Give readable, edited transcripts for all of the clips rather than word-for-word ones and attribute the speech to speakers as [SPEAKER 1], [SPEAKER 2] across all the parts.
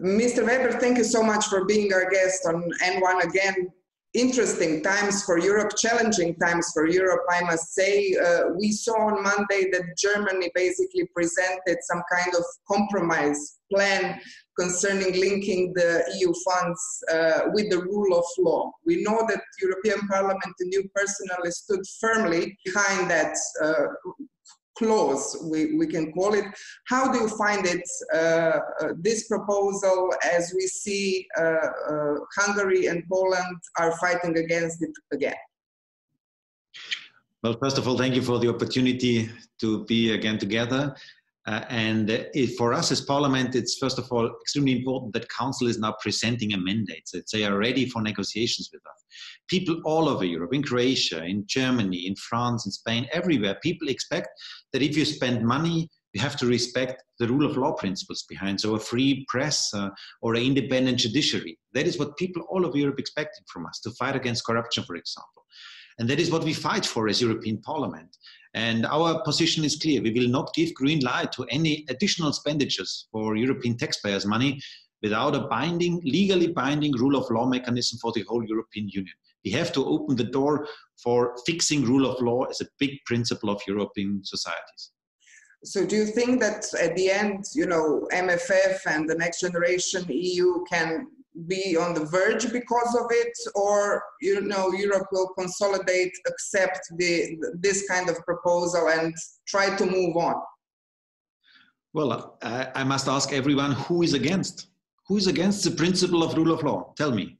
[SPEAKER 1] Mr. Weber, thank you so much for being our guest on N1 again. Interesting times for Europe, challenging times for Europe, I must say. We saw on Monday that Germany basically presented some kind of compromise plan concerning linking the EU funds with the rule of law. We know that European Parliament and you personally stood firmly behind that clause, we can call it. How do you find it, this proposal, as we see Hungary and Poland are fighting against it again?
[SPEAKER 2] Well, first of all, thank you for the opportunity to be again together. For us as Parliament, it's first of all extremely important that Council is now presenting a mandate, that they are ready for negotiations with us. People all over Europe, in Croatia, in Germany, in France, in Spain, everywhere, people expect that if you spend money, you have to respect the rule of law principles behind, so a free press or an independent judiciary. That is what people all over Europe expected from us, to fight against corruption, for example. And that is what we fight for as European Parliament. And our position is clear. We will not give green light to any additional expenditures for European taxpayers' money without a binding, legally binding rule of law mechanism for the whole European Union. We have to open the door for fixing rule of law as a big principle of European societies.
[SPEAKER 1] So do you think that at the end, you know, MFF and the Next Generation EU can be on the verge because of it, or, you know, Europe will consolidate, accept this kind of proposal and try to move on?
[SPEAKER 2] Well, I must ask everyone, who is against? Who is against the principle of rule of law? Tell me.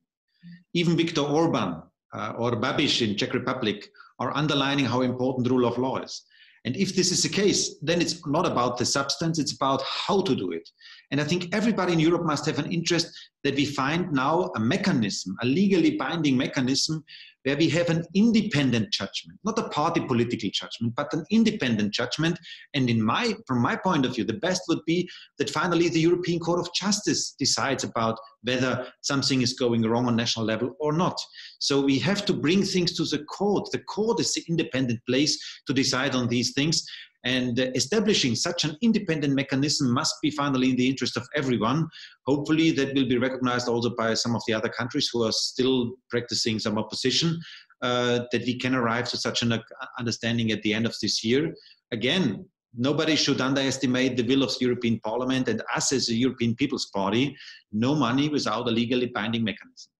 [SPEAKER 2] Even Viktor Orban or Babiš in Czech Republic are underlining how important rule of law is. And if this is the case, then it's not about the substance, it's about how to do it. And I think everybody in Europe must have an interest that we find now a mechanism, a legally binding mechanism, where we have an independent judgment, not a party political judgment, but an independent judgment. And from my point of view, the best would be that finally the European Court of Justice decides about whether something is going wrong on national level or not. So we have to bring things to the court. The court is the independent place to decide on these things. And establishing such an independent mechanism must be finally in the interest of everyone. Hopefully that will be recognized also by some of the other countries who are still practicing some opposition, that we can arrive to such an understanding at the end of this year. Again, nobody should underestimate the will of the European Parliament and us as a European People's Party. No money without a legally binding mechanism.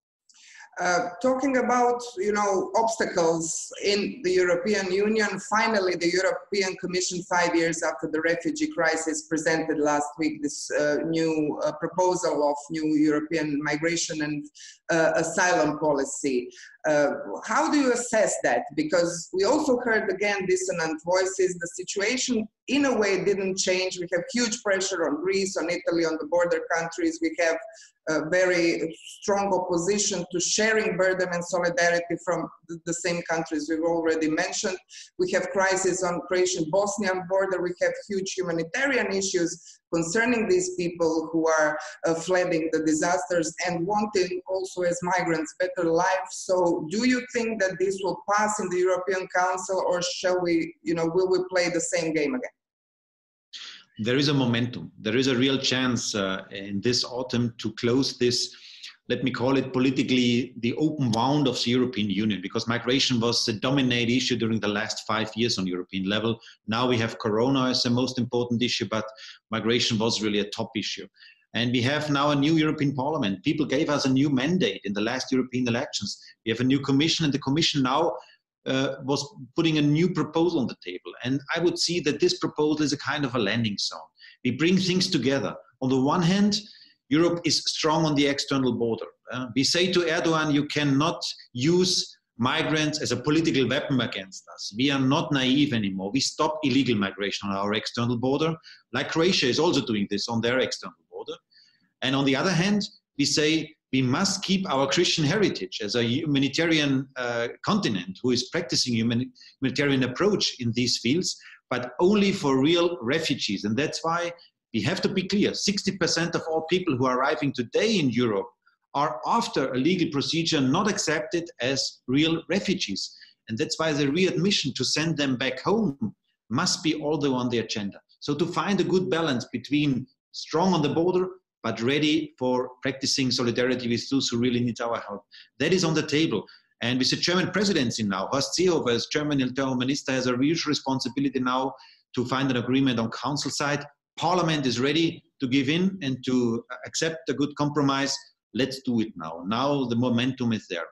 [SPEAKER 1] Talking about, you know, obstacles in the European Union, finally the European Commission, 5 years after the refugee crisis, presented last week this new proposal of new European migration and asylum policy. How do you assess that? Because we also heard again dissonant voices. The situation in a way didn't change. We have huge pressure on Greece, on Italy, on the border countries. We have very strong opposition to sharing burden and solidarity from the same countries we've already mentioned. We have crisis on Croatian-Bosnian border. We have huge humanitarian issues concerning these people who are fleeing the disasters and wanting also as migrants better life. So do you think that this will pass in the European Council, or shall we, you know, will we play the same game again?
[SPEAKER 2] There is a momentum. There is a real chance in this autumn to close this, let me call it politically, the open wound of the European Union, because migration was the dominant issue during the last 5 years on European level. Now we have Corona as the most important issue, but migration was really a top issue. And we have now a new European Parliament. People gave us a new mandate in the last European elections. We have a new Commission, and the Commission now was putting a new proposal on the table. And I would see that this proposal is a kind of a landing zone. We bring things together. On the one hand, Europe is strong on the external border. We say to Erdogan, you cannot use migrants as a political weapon against us. We are not naive anymore. We stop illegal migration on our external border, like Croatia is also doing this on their external border. And on the other hand, we say we must keep our Christian heritage as a humanitarian continent who is practicing humanitarian approach in these fields, but only for real refugees. And that's why we have to be clear. 60% of all people who are arriving today in Europe are, after a legal procedure, not accepted as real refugees. And that's why the readmission, to send them back home, must be also on the agenda. So to find a good balance between strong on the border, but ready for practicing solidarity with those who really need our help. That is on the table. And with the German presidency now, Horst Seehofer as German Internal Minister has a huge responsibility now to find an agreement on council side. Parliament is ready to give in and to accept a good compromise. Let's do it now. Now the momentum is there.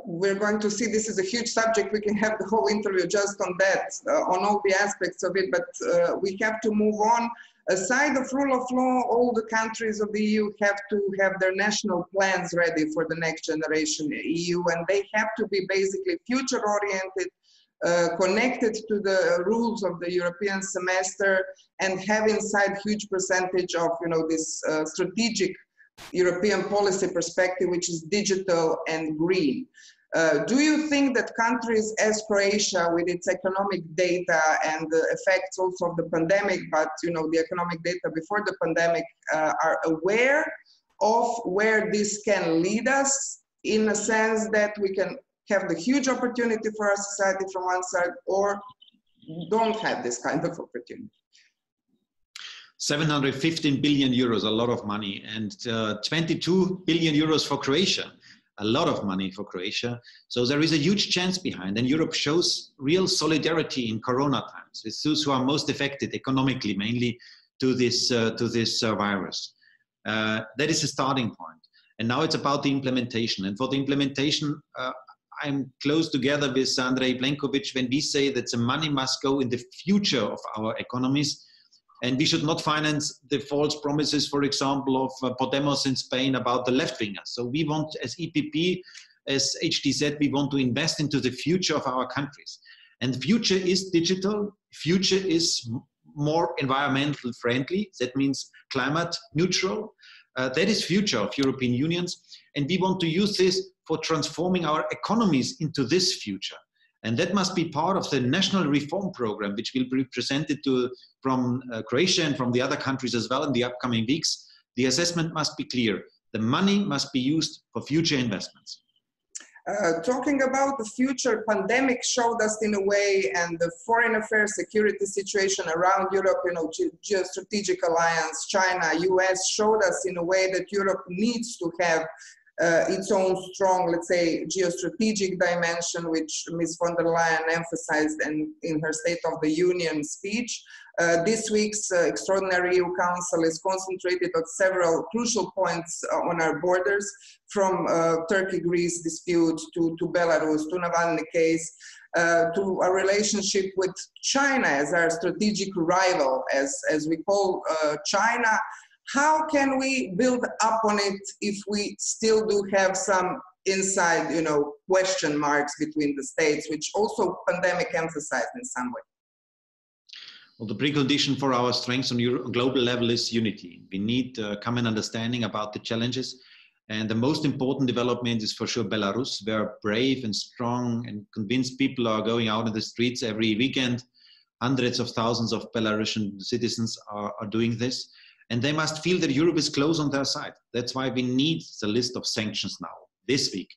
[SPEAKER 1] We're going to see, this is a huge subject. We can have the whole interview just on that, on all the aspects of it, but we have to move on. Aside of rule of law, all the countries of the EU have to have their national plans ready for the next generation EU, and they have to be basically future-oriented, connected to the rules of the European semester, and have inside huge percentage of, you know, this strategic European policy perspective, which is digital and green. Do you think that countries as Croatia, with its economic data and the effects also of the pandemic, but you know the economic data before the pandemic, are aware of where this can lead us, in a sense that we can have the huge opportunity for our society from one side, or don't have this kind of opportunity?
[SPEAKER 2] 715 billion euros, a lot of money, and 22 billion euros for Croatia, a lot of money for Croatia. So there is a huge chance behind, and Europe shows real solidarity in Corona times. It's those who are most affected economically, mainly to this virus. That is the starting point. And now it's about the implementation. And for the implementation, I'm close together with Andrej Plenković when we say that the money must go in the future of our economies. And we should not finance the false promises, for example, of Podemos in Spain about the left-wingers. So we want, as EPP, as HDZ, we want to invest into the future of our countries. And the future is digital. Future is more environmental friendly. That means climate neutral. That is future of European unions. And we want to use this for transforming our economies into this future. And that must be part of the national reform program, which will be presented from Croatia and from the other countries as well in the upcoming weeks. The assessment must be clear. The money must be used for future investments.
[SPEAKER 1] Talking about the future, pandemic showed us in a way, and the foreign affairs security situation around Europe, you know, geostrategic alliance, China, US, showed us in a way that Europe needs to have its own strong, let's say, geostrategic dimension, which Ms. von der Leyen emphasized in her State of the Union speech. This week's Extraordinary EU Council is concentrated on several crucial points on our borders, from Turkey-Greece dispute to Belarus, to Navalny case, to a relationship with China as our strategic rival, as we call China. How can we build up on it if we still do have some inside, you know, question marks between the states, which also pandemic emphasized in some way?
[SPEAKER 2] Well, the precondition for our strength on global level is unity. We need a common understanding about the challenges. And the most important development is for sure Belarus, where brave and strong and convinced people are going out in the streets every weekend. Hundreds of thousands of Belarusian citizens are doing this. And they must feel that Europe is close on their side. That's why we need the list of sanctions now, this week.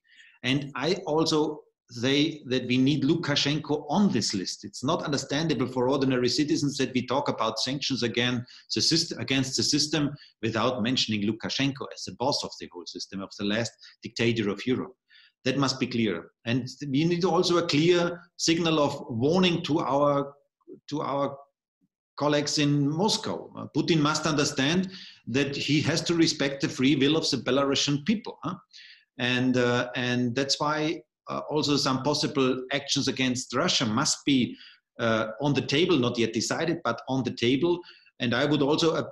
[SPEAKER 2] And I also say that we need Lukashenko on this list. It's not understandable for ordinary citizens that we talk about sanctions against the system without mentioning Lukashenko as the boss of the whole system, of the last dictator of Europe. That must be clear. And we need also a clear signal of warning to our colleagues in Moscow. Putin must understand that he has to respect the free will of the Belarusian people. And that's why also some possible actions against Russia must be on the table, not yet decided, but on the table. And I would also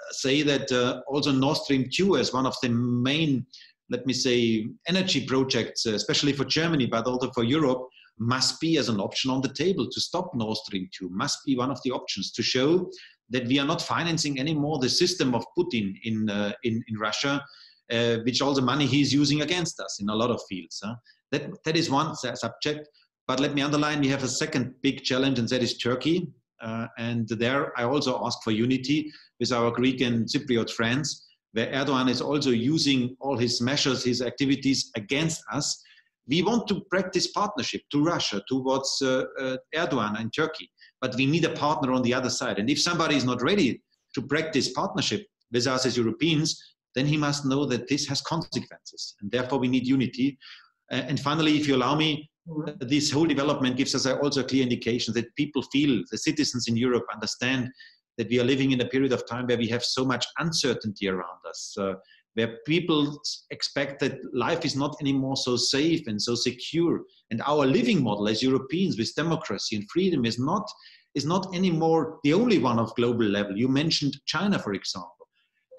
[SPEAKER 2] say that also Nord Stream 2 as one of the main, let me say, energy projects, especially for Germany, but also for Europe, must be as an option on the table. To stop Nord Stream 2 must be one of the options to show that we are not financing anymore the system of Putin in Russia, which all the money he is using against us in a lot of fields. That is one subject. But let me underline, we have a second big challenge, and that is Turkey. And there I also ask for unity with our Greek and Cypriot friends, where Erdogan is also using all his measures, his activities against us. We want to practice partnership to Russia, towards Erdogan and Turkey, but we need a partner on the other side. And if somebody is not ready to practice partnership, with us as Europeans, then he must know that this has consequences, and therefore we need unity. And finally, if you allow me, this whole development gives us also a clear indication that people feel, the citizens in Europe understand that we are living in a period of time where we have so much uncertainty around us, where people expect that life is not anymore so safe and so secure. And our living model as Europeans with democracy and freedom is not anymore the only one of global level. You mentioned China, for example.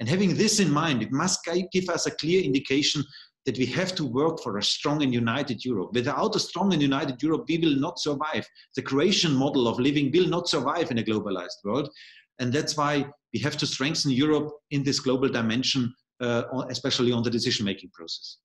[SPEAKER 2] And having this in mind, it must give us a clear indication that we have to work for a strong and united Europe. Without a strong and united Europe, we will not survive. The Croatian model of living will not survive in a globalized world. And that's why we have to strengthen Europe in this global dimension, especially on the decision-making process.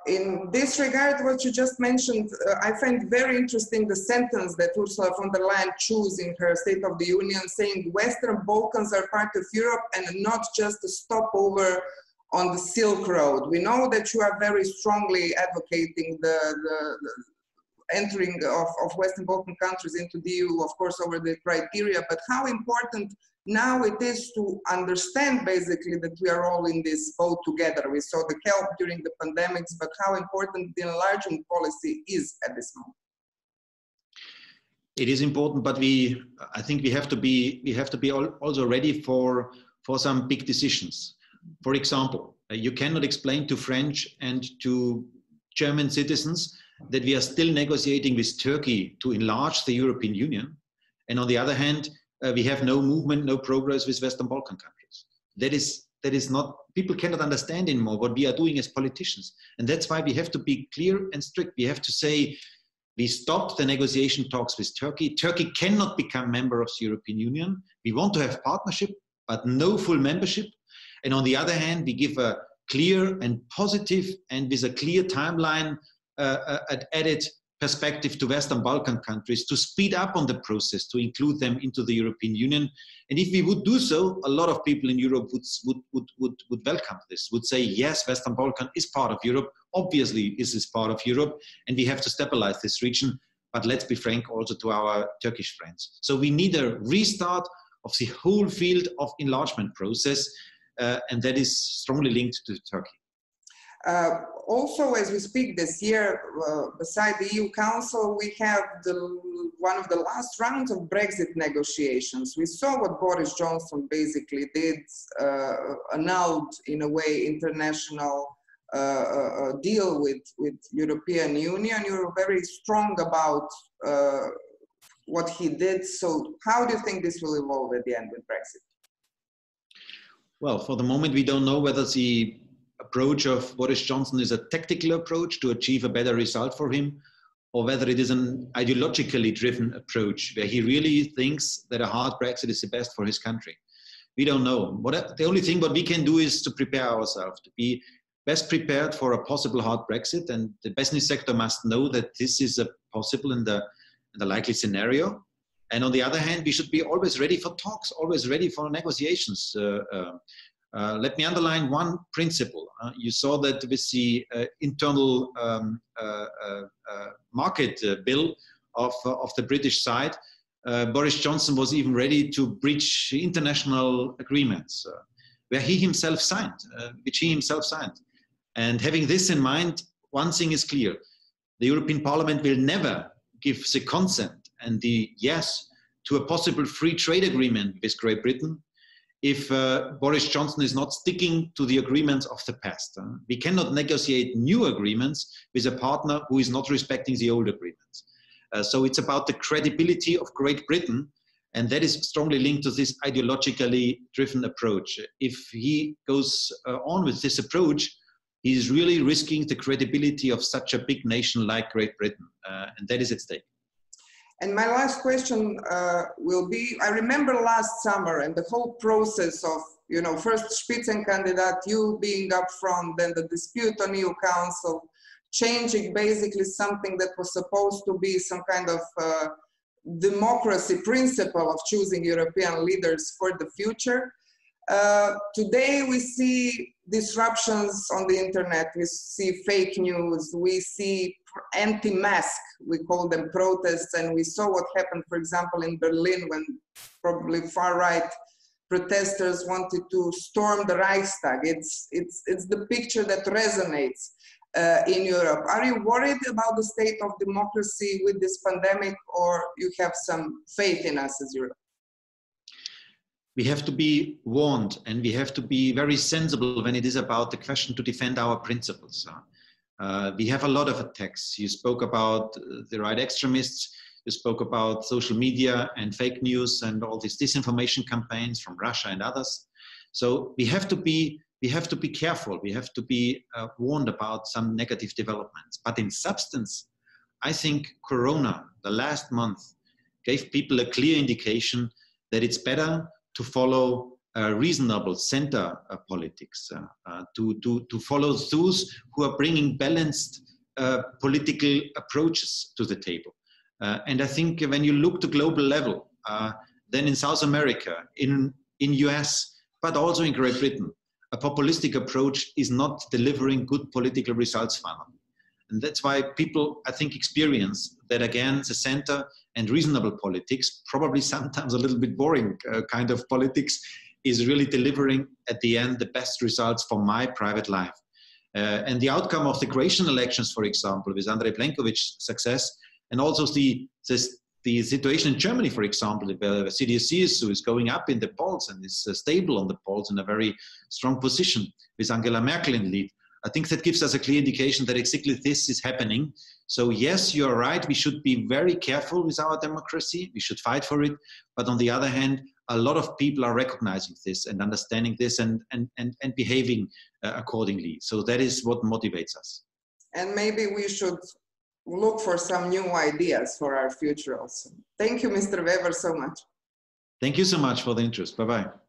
[SPEAKER 1] In this regard, what you just mentioned, I find very interesting the sentence that Ursula von der Leyen chose in her State of the Union, saying Western Balkans are part of Europe and not just a stopover on the Silk Road. We know that you are very strongly advocating the entering of Western Balkan countries into the EU, of course, over the criteria, but how important now it is to understand basically that we are all in this boat together. We saw the help during the pandemics, but how important the enlargement policy is at this moment.
[SPEAKER 2] It is important, but I think we have to be also ready for some big decisions. For example, you cannot explain to French and to German citizens that we are still negotiating with Turkey to enlarge the European Union, and on the other hand, we have no movement, no progress with Western Balkan countries. That is not, people cannot understand anymore what we are doing as politicians. And that's why we have to be clear and strict. We have to say, we stop the negotiation talks with Turkey. Turkey cannot become member of the European Union. We want to have partnership, but no full membership. And on the other hand, we give a clear and positive and with a clear timeline added perspective to Western Balkan countries to speed up on the process, to include them into the European Union. And if we would do so, a lot of people in Europe would welcome this, would say, yes, Western Balkan is part of Europe. Obviously, this is part of Europe, and we have to stabilize this region. But let's be frank also to our Turkish friends. So we need a restart of the whole field of enlargement process, and that is strongly linked to Turkey.
[SPEAKER 1] Also, as we speak this year, beside the EU Council, we have one of the last rounds of Brexit negotiations. We saw what Boris Johnson basically did, annulled in a way international deal with European Union. You're very strong about what he did. So how do you think this will evolve at the end with Brexit?
[SPEAKER 2] Well, for the moment, we don't know whether the approach of Boris Johnson is a tactical approach to achieve a better result for him, or whether it is an ideologically driven approach where he really thinks that a hard Brexit is the best for his country. We don't know. The only thing what we can do is to prepare ourselves, to be best prepared for a possible hard Brexit, and the business sector must know that this is a possible in the likely scenario. And on the other hand, we should be always ready for talks, always ready for negotiations. Let me underline one principle. You saw that with the internal market bill of the British side, Boris Johnson was even ready to breach international agreements which he himself signed. And having this in mind, one thing is clear. The European Parliament will never give the consent and the yes to a possible free trade agreement with Great Britain if Boris Johnson is not sticking to the agreements of the past. We cannot negotiate new agreements with a partner who is not respecting the old agreements. So it's about the credibility of Great Britain, and that is strongly linked to this ideologically driven approach. If he goes on with this approach, he is really risking the credibility of such a big nation like Great Britain, and that is at stake.
[SPEAKER 1] And my last question will be, I remember last summer and the whole process of, first Spitzenkandidat, you being up front, then the dispute on EU Council, changing basically something that was supposed to be some kind of democracy principle of choosing European leaders for the future. Today we see disruptions on the internet, we see fake news, we see anti-mask, we call them protests, and we saw what happened, for example, in Berlin when probably far-right protesters wanted to storm the Reichstag. It's the picture that resonates in Europe. Are you worried about the state of democracy with this pandemic, or you have some faith in us as Europe?
[SPEAKER 2] We have to be warned, and we have to be very sensible when it is about the question to defend our principles. We have a lot of attacks. You spoke about the right extremists. You spoke about social media and fake news and all these disinformation campaigns from Russia and others. So we have to be careful. We have to be warned about some negative developments. But in substance, I think Corona, the last month, gave people a clear indication that it's better to follow reasonable center politics, to follow those who are bringing balanced political approaches to the table. And I think when you look to global level, then in South America, in US, but also in Great Britain, a populistic approach is not delivering good political results finally. And that's why people, I think, experience that again, the center and reasonable politics, probably sometimes a little bit boring kind of politics, is really delivering at the end the best results for my private life. And the outcome of the Croatian elections, for example, with Andrej Plenković's success, and also the situation in Germany, for example, where CDU-CSU is going up in the polls and is stable on the polls in a very strong position with Angela Merkel in lead. I think that gives us a clear indication that exactly this is happening. So yes, you're right, we should be very careful with our democracy, we should fight for it, but on the other hand, a lot of people are recognizing this and understanding this and behaving accordingly. So that is what motivates us.
[SPEAKER 1] And maybe we should look for some new ideas for our future also. Thank you, Mr. Veber, so much.
[SPEAKER 2] Thank you so much for the interest. Bye-bye.